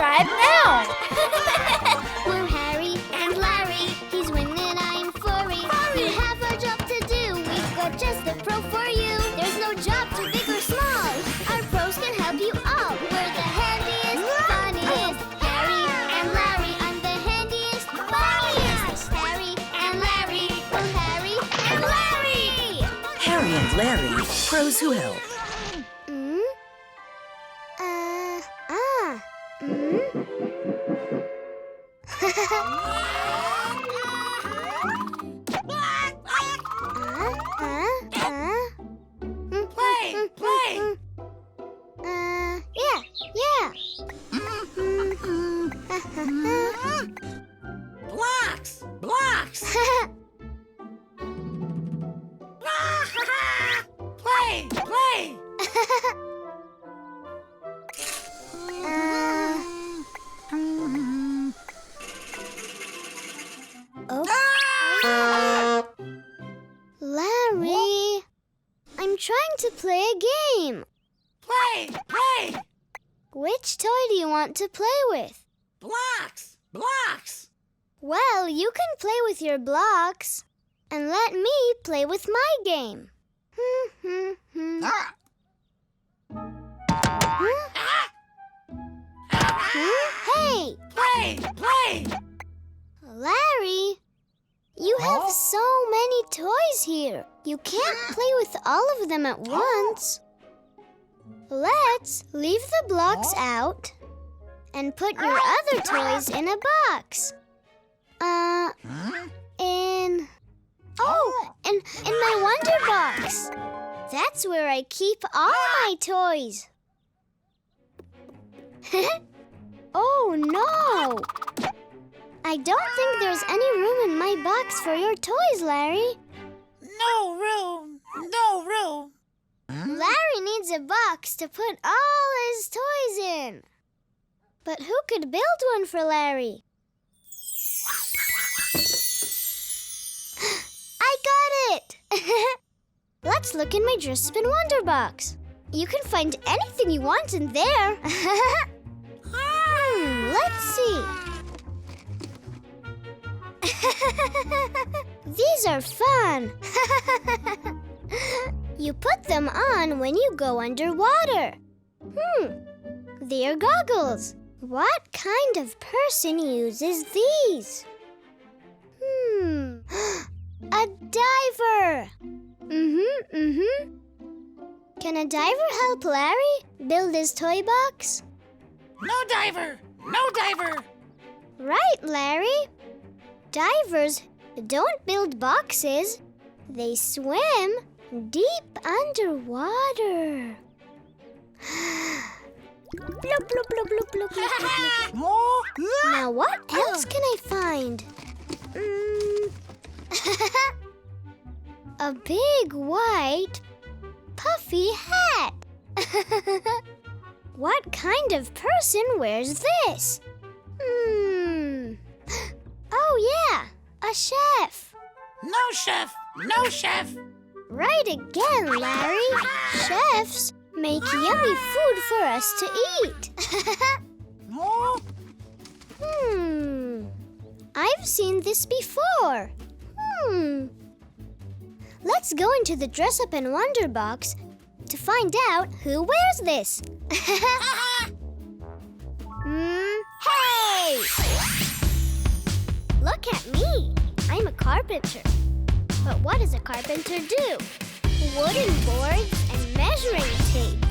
subscribe now. We're Harry and Larry. He's winning, I'm furry. We have our job to do. We've got just the pro for you. There's no job too big or small. Our pros can help you all. We're the handiest, funniest. Harry and Larry, I'm the handiest, funniest. Harry and Larry, oh Harry and Larry. Harry and Larry, pros who help. Play. Yeah. Blocks. Play. Larry, I'm trying to play a game. Play. Which toy do you want to play with? Blocks. Well, you can play with your blocks and let me play with my game. Hey! Play. Larry, you have so many toys here. You can't play with all of them at once. Let's leave the blocks out and put your other toys in a box. In my Wonder Box. That's where I keep all my toys. Oh, no! I don't think there's any room in my box for your toys, Larry. No room. Larry needs a box to put all his toys in. But who could build one for Larry? I got it! Let's look in my Dress Up in Wonder Box. You can find anything you want in there. Let's see. These are fun. You put them on when you go underwater. They are goggles. What kind of person uses these? A diver. Can a diver help Larry build his toy box? No diver. Right, Larry. Divers don't build boxes. They swim deep underwater. Bloop, bloop, bloop, bloop, bloop, bloop, bloop, bloop. Now what else can I find? A big white puffy hat. What kind of person wears this? Oh yeah, a chef. No chef. Right again, Larry. Chefs make yummy food for us to eat. I've seen this before. Let's go into the Dress Up in Wonder Box to find out who wears this. Hey! Look at me. I'm a carpenter. But what does a carpenter do? Wooden boards and measuring tape.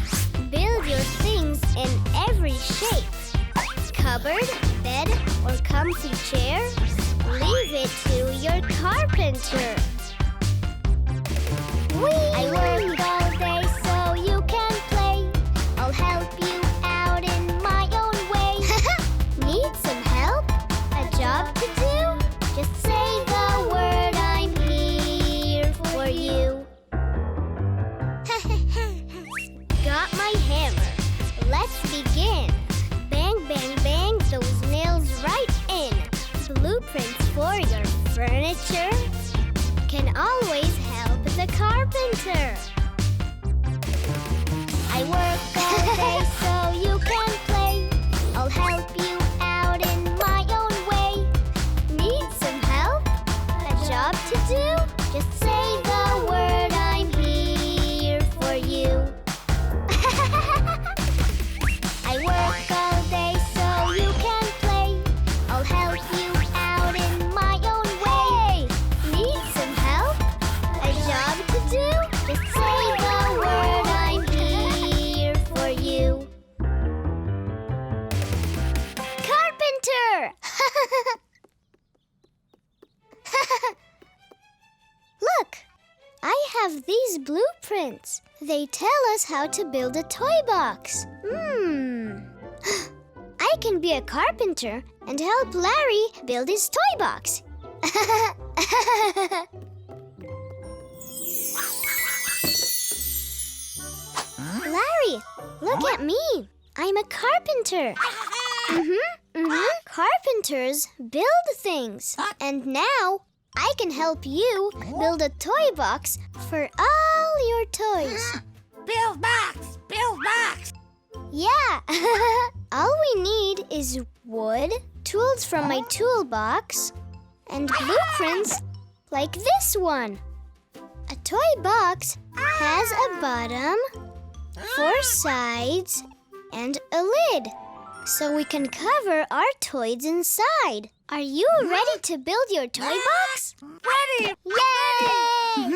Build your things in every shape. Cupboard, bed, or comfy chair? Leave it to your carpenter. I work all day so you can play. I'll help you out in my own way. Need some help? A job to do? Just say the word, I'm here for you. Got my hammer. Let's begin. Bang, bang, bang, those nails right in. Blueprints for your furniture can always help the carpenter. I work all day so you can play. I'll help you blueprints. They tell us how to build a toy box. I can be a carpenter and help Larry build his toy box. Larry, look at me. I'm a carpenter. Carpenters build things. And now I can help you build a toy box for all your toys. Build box! Build box! Yeah. All we need is wood, tools from my toolbox, and blueprints like this one. A toy box has a bottom, 4 sides, and a lid, so we can cover our toys inside. Are you ready to build your toy box? Ready! Yay!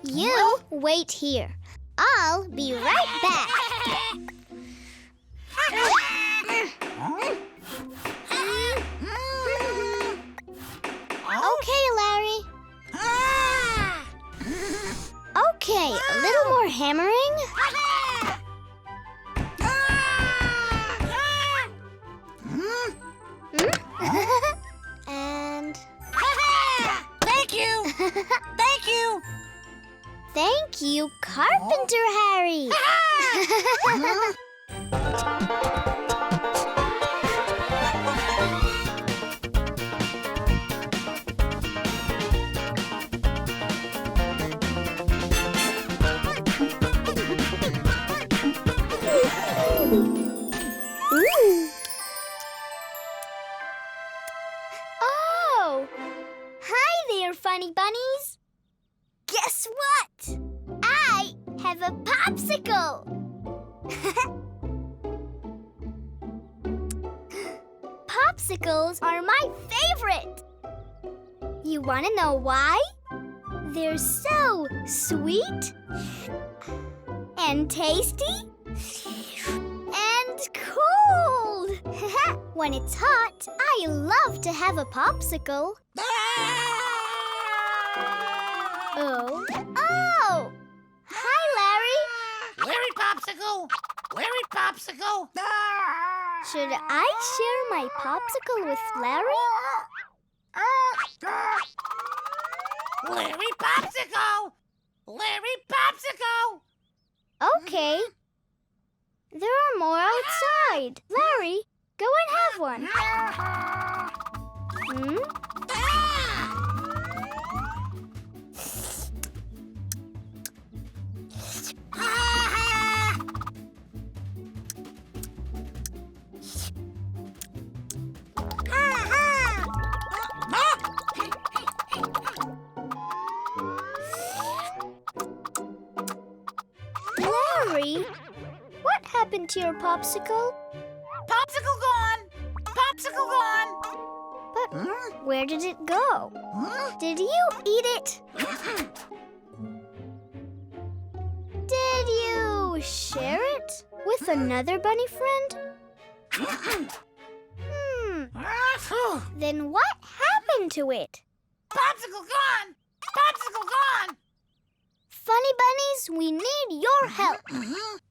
You wait here. I'll be right back. Okay, Larry. Okay, a little more hammering. And... Thank you! Thank you! Thank you, Carpenter Harry. Oh! Hi there, funny bunnies. Guess what? I have a popsicle. Popsicles are my favorite. You want to know why? They're so sweet and tasty and cold. When it's hot, I love to have a popsicle. Oh. Oh! Hi, Larry. Larry Popsicle! Larry Popsicle! Should I share my popsicle with Larry? Larry Popsicle! Larry Popsicle! Okay. There are more outside. Larry, go and have one. Larry, what happened to your popsicle? Popsicle gone! Popsicle gone! But where did it go? Did you eat it? Did you share it with another bunny friend? Then what happened to it? Popsicle gone! Popsicle gone! Funny bunnies, we need your help.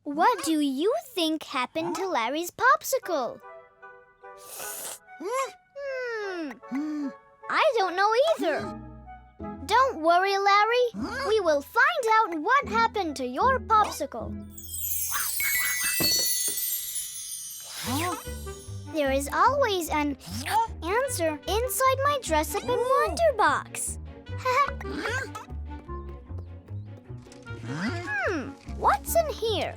What do you think happened to Larry's popsicle? I don't know either. Don't worry, Larry. We will find out what happened to your popsicle. There is always an answer inside my dress-up and wonder box. What's in here?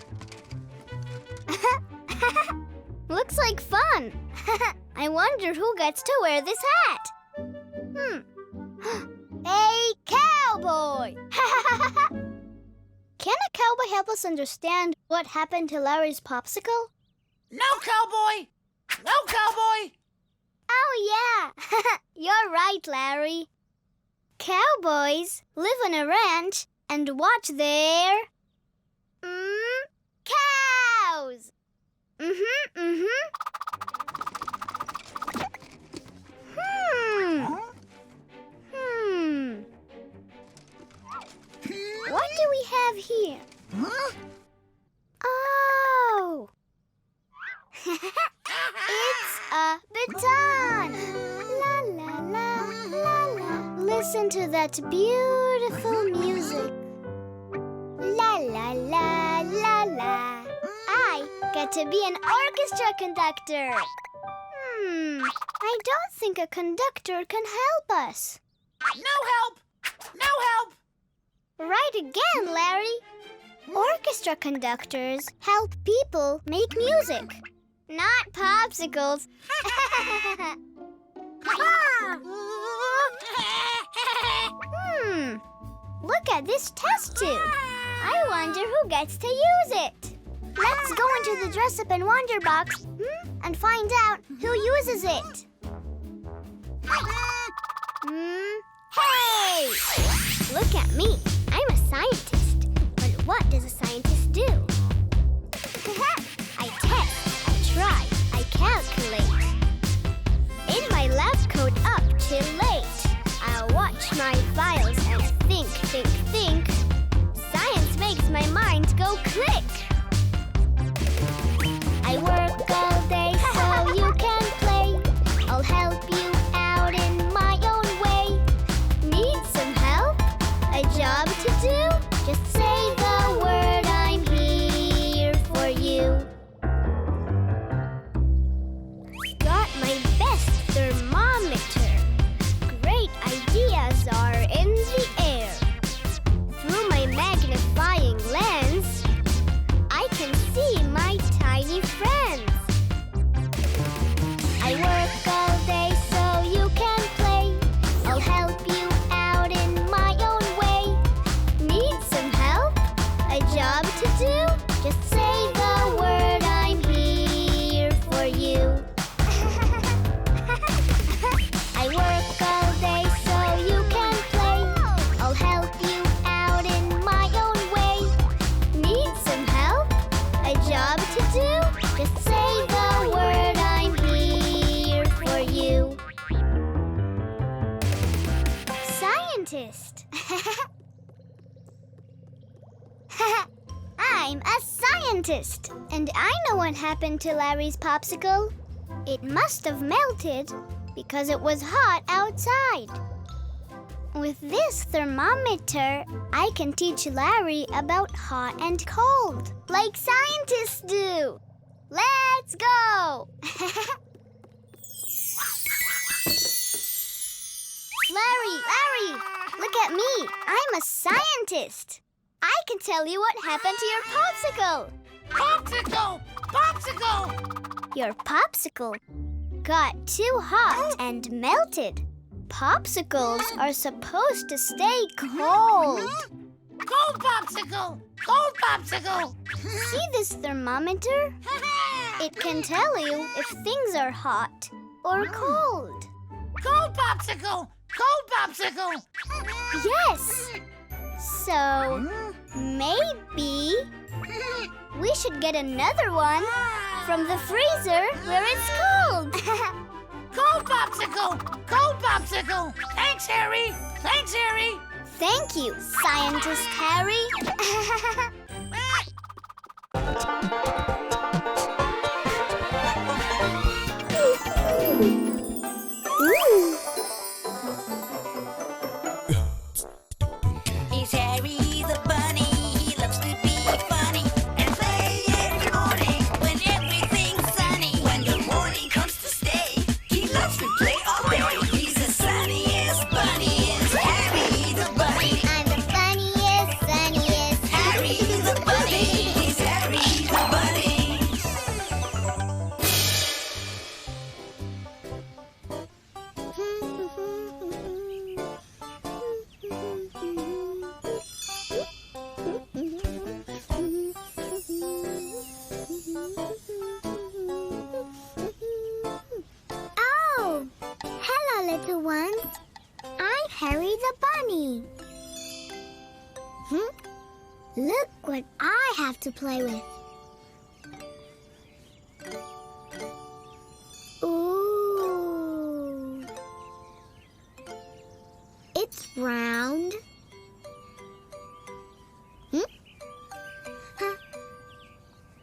Looks like fun. I wonder who gets to wear this hat. A cowboy! Can a cowboy help us understand what happened to Larry's popsicle? No cowboy! No cowboy! Oh, yeah. You're right, Larry. Cowboys live on a ranch and watch their... cows! What do we listen to that beautiful music. La la la la la. I get to be an orchestra conductor. I don't think a conductor can help us. No help! No help! Right again, Larry. Orchestra conductors help people make music, not popsicles. Look at this test tube. I wonder who gets to use it. Let's go into the Dress Up and Wonder box and find out who uses it. Hey! Look at me. I'm a scientist. But what does a scientist do? I test, I try, I calculate. In my lab coat up till late. I watch my files and think. Science makes my mind go click. I work all day so you can play. I'll help you out in my own way. Need some help? A job to do? Just say the word, I'm here for you. Got my best thermometer. Great ideas are in the air. Through my magnifying lens, I can see my tiny friends. I work all day so you can play. I'll help you out in my own way. Need some help? A job to do? Just say the word, I'm here for you. I work all day so you can play. I'll help you out in my own way. Need some help? A job to do? Just say the word, I'm here for you. Scientist. I'm a scientist, and I know what happened to Larry's popsicle. It must have melted because it was hot outside. With this thermometer, I can teach Larry about hot and cold, like scientists do. Let's go! Larry, look at me. I'm a scientist. I can tell you what happened to your popsicle. Popsicle! Your popsicle got too hot and melted. Popsicles are supposed to stay cold. Cold popsicle! See this thermometer? It can tell you if things are hot or cold. Cold popsicle! Yes! So, maybe we should get another one from the freezer where it's cold. Cold popsicle! Thanks, Harry! Thank you, Scientist Harry. He's Harry the bunny. He loves to be funny and play every morning when everything's sunny. When the morning comes to stay, he loves to play all day. He's the sunniest bunny. Is Harry the bunny? I'm the funniest. Harry the bunny. He's Harry the bunny. Oh, hello, little ones. I'm Harry the bunny. Look what I have to play with. Ooh. It's round.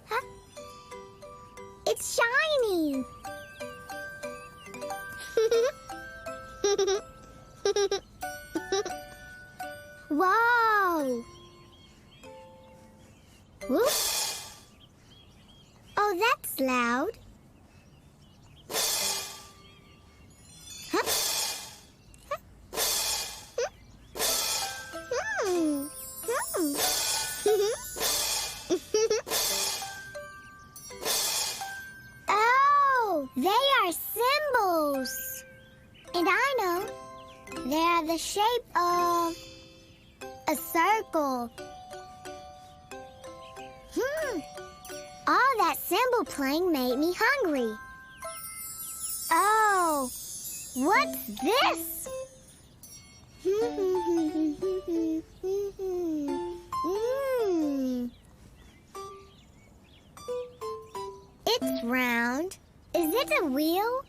Huh? It's shiny. that's loud. Huh? Oh, they are symbols. And I know. They are the shape of a circle. All that cymbal playing made me hungry. Oh, what's this? It's round. Is it a wheel?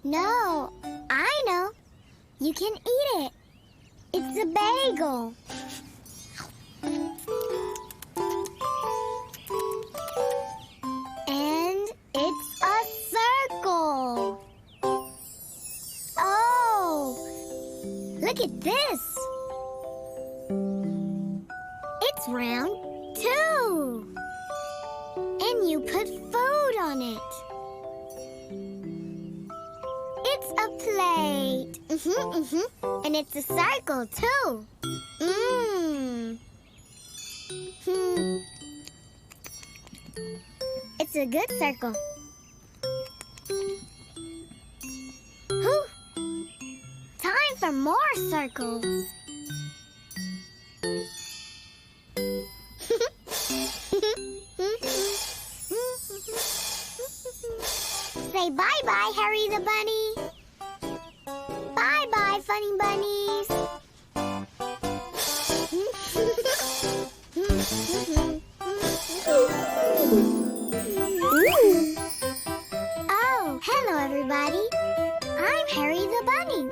No, I know. You can eat it. It's a bagel. And it's a circle. Oh, look at this. It's round too. And you put food on it. It's a plate. And it's a circle too. It's a good circle. Whew. Time for more circles. Say bye-bye, Harry the Bunny. Bye-bye, funny bunnies. Oh, hello, everybody. I'm Harry the Bunny.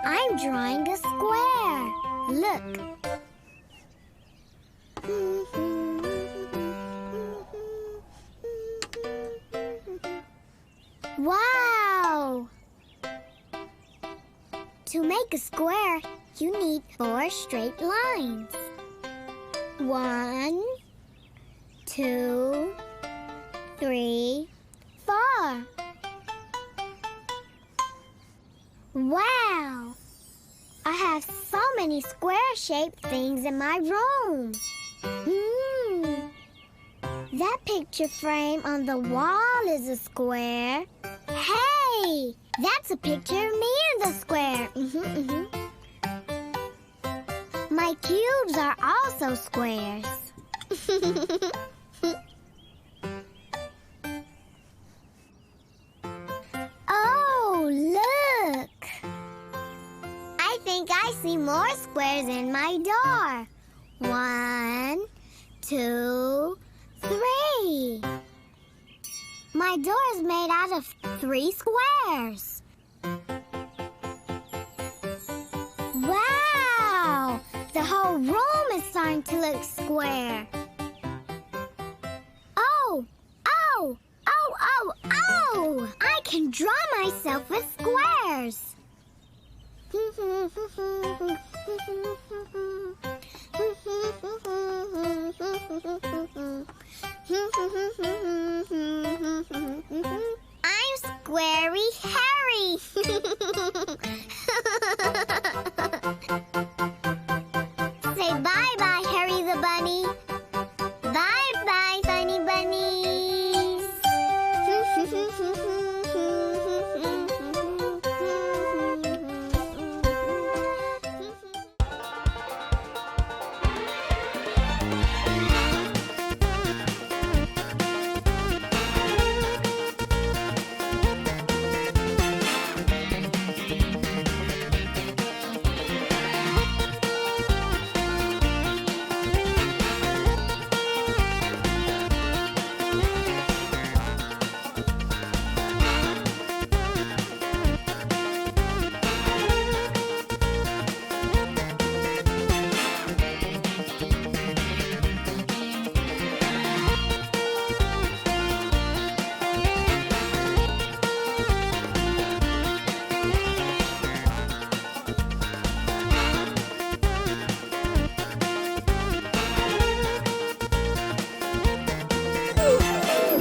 I'm drawing a square. Look. Wow! To make a square, you need 4 straight lines. 1, 2, 3, 4. Wow! I have so many square-shaped things in my room. That picture frame on the wall is a square. Hey! That's a picture of me in the square. My cubes are also squares. Oh, look! I think I see more squares in my door. 1, 2, 3. My door is made out of 3 squares. Wow! The whole room is starting to look square. Oh! Oh! Oh! Oh! Oh! I can draw myself with squares. I'm Squarey Harry. Say bye-bye, Harry the Bunny. Bye-bye, funny bunnies.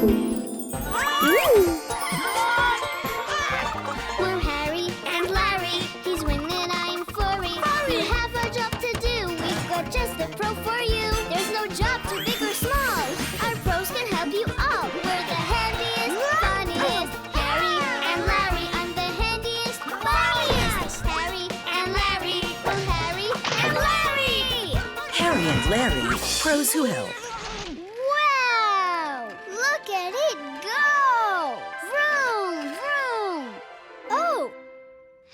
We're Harry and Larry. He's winged and I'm furry. We have our job to do. We've got just the pro for you. There's no job too big or small. Our pros can help you all. We're the handiest, funniest. Harry and Larry. I'm the handiest, funniest. Harry and Larry. We're Harry and Larry. Harry and Larry, pros who help. Wow! Look at it go! Vroom, vroom! Oh!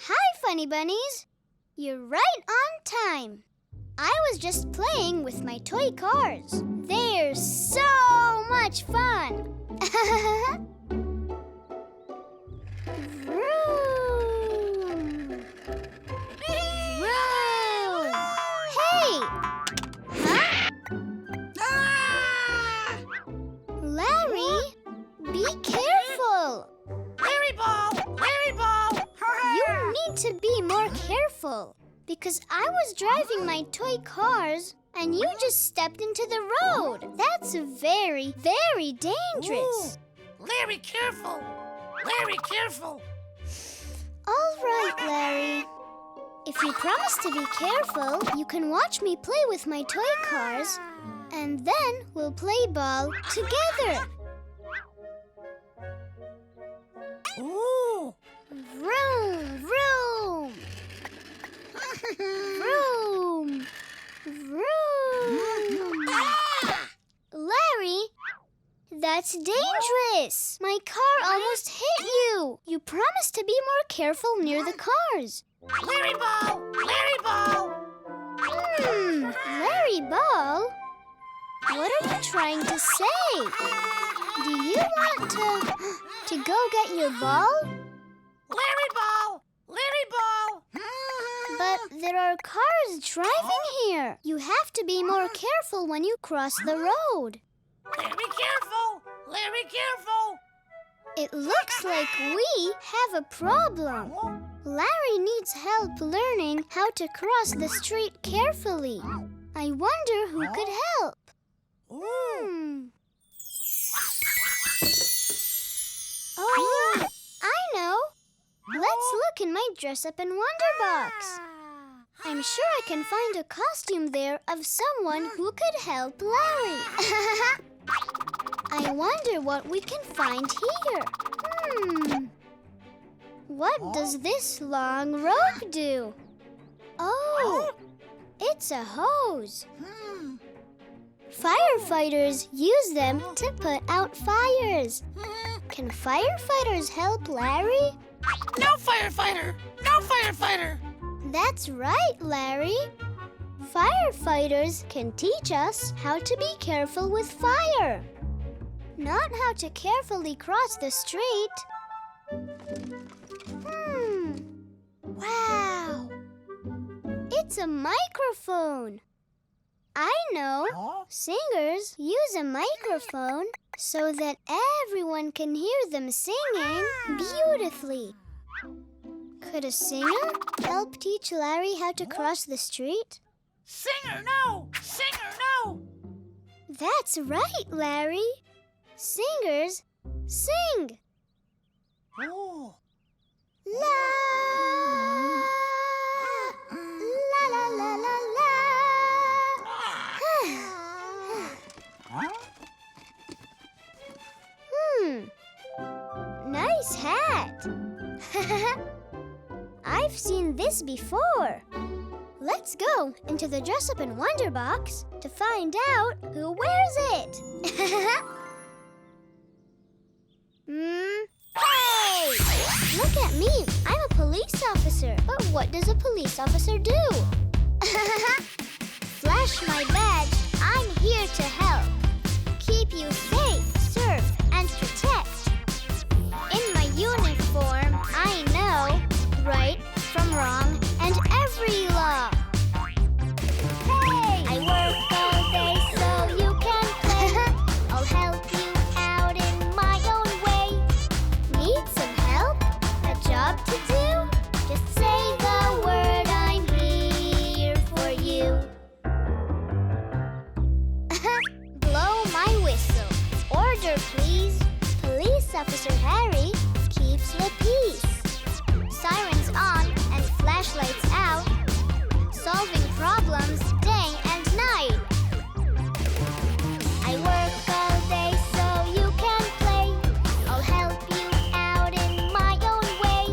Hi, funny bunnies! You're right on time. I was just playing with my toy cars. They're so much fun! Vroom! Vroom! Hey! Huh? Larry, be careful. Larry ball! Larry ball! You need to be more careful because I was driving my toy cars and you just stepped into the road. That's very, very dangerous. Larry, careful! Larry, careful! All right, Larry. If you promise to be careful, you can watch me play with my toy cars and then we'll play ball together. Ooh! Vroom, vroom. Vroom, vroom. Larry, that's dangerous. My car almost hit you. You promised to be more careful near the cars. Larry ball! Larry ball! Larry Ball? What are you trying to say? Do you want to go get your ball? Larry ball! Larry ball! But there are cars driving here. You have to be more careful when you cross the road. Larry, careful! Larry, careful! It looks like we have a problem. Larry needs help learning how to cross the street carefully. I wonder who could help. Oh, I know. Let's look in my dress-up and wonder box. I'm sure I can find a costume there of someone who could help Larry. I wonder what we can find here. What does this long rope do? Oh, it's a hose. Firefighters use them to put out fires. Can firefighters help Larry? No firefighter! No firefighter! That's right, Larry. Firefighters can teach us how to be careful with fire, not how to carefully cross the street. Wow! It's a microphone. I know. Singers use a microphone so that everyone can hear them singing beautifully. Could a singer help teach Larry how to cross the street? Singer, no! Singer, no! That's right, Larry. Singers sing. Oh. La la la la la la. Nice hat. I've seen this before. Let's go into the dress-up and wonder box to find out who wears it. Hey! Look at me. I'm a police officer. But what does a police officer do? Flash my badge. I'm here to help. Keep you safe, serve, and protect. In my uniform, I know right from wrong and every law. Hey! I work all day so you can play. I'll help you out in my own way. Need some help? A job to do? Just say the word, I'm here for you. please. Police Officer Harry keeps the peace. Sirens on and flashlights out, solving problems day and night. I work all day so you can play. I'll help you out in my own way.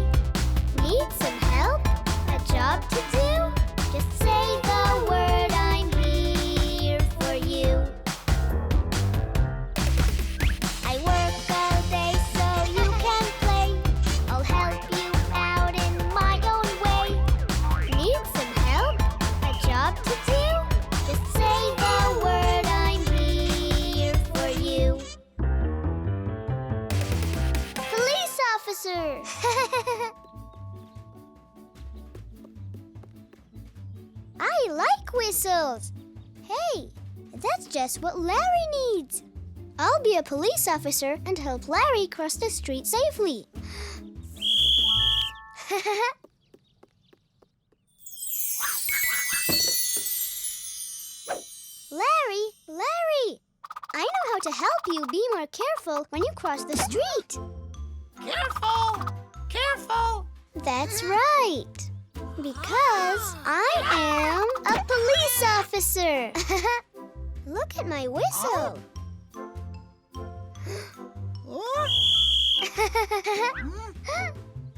Need some help? A job to do? Just say the word, I'm here for you. I work all day so you can play. I'll help you out in my own way. Need some help? A job to do? Just say the word, I'm here for you. Police officer! I like whistles. Hey, that's just what Larry needs. I'll be a police officer and help Larry cross the street safely. Larry! I know how to help you be more careful when you cross the street. Careful! Careful! That's right. Because I am a police officer. Look at my whistle.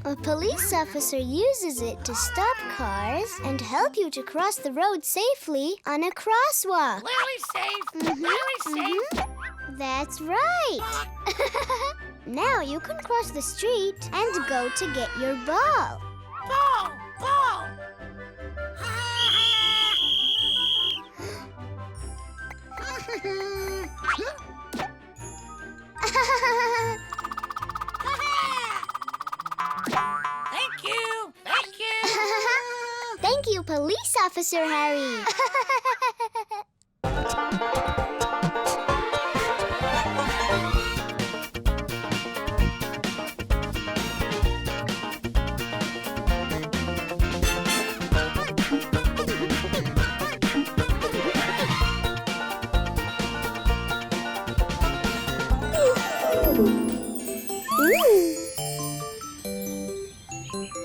A police officer uses it to stop cars and help you to cross the road safely on a crosswalk. Larry's safe! Larry's safe! That's right. Now you can cross the street and go to get your ball. Ball! Ball! Thank you! Thank you! Thank you, Police Officer Harry.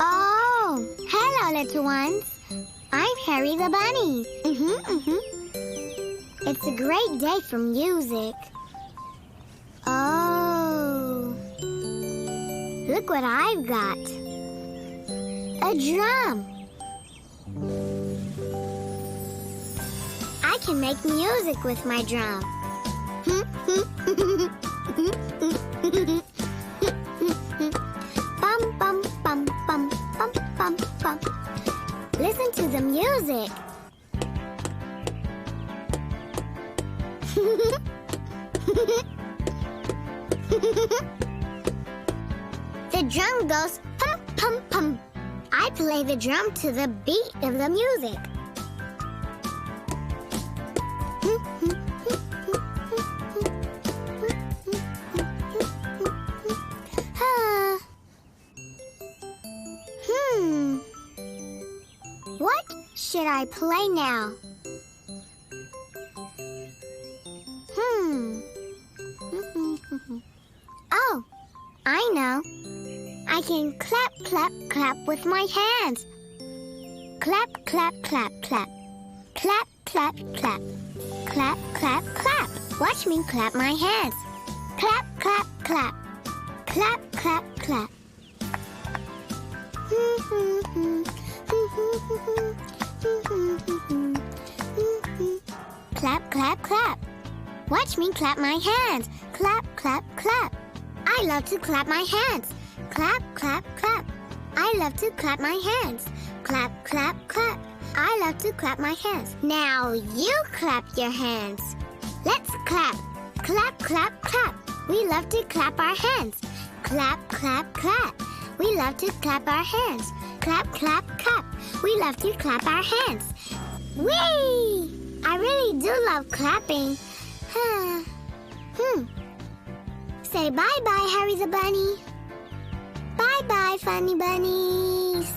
Oh, hello, little ones. I'm Harry the bunny. It's a great day for music. Oh, look what I've got. A drum. I can make music with my drum. Bum, bum, bum, bum, bum, bum, bum. Listen to the music. The drum goes pum, pum, pum. I play the drum to the beat of the music. What should I play now? Oh, I know. I can clap, clap, clap with my hands. Clap, clap, clap, clap. Clap, clap, clap. Clap, clap, clap. Watch me clap my hands. Clap, clap, clap. Clap, clap, clap. Clap, clap, clap. Watch me clap my hands. Clap, clap, clap. I love to clap my hands. Clap, clap, clap. I love to clap my hands. Clap, clap, clap. I love to clap my hands. Now you clap your hands. Let's clap. Clap, clap, clap. We love to clap our hands. Clap, clap, clap. We love to clap our hands. Clap, clap, clap. We love to clap our hands. Whee! I really do love clapping. Say bye-bye, Harry the bunny. Bye-bye, funny bunnies.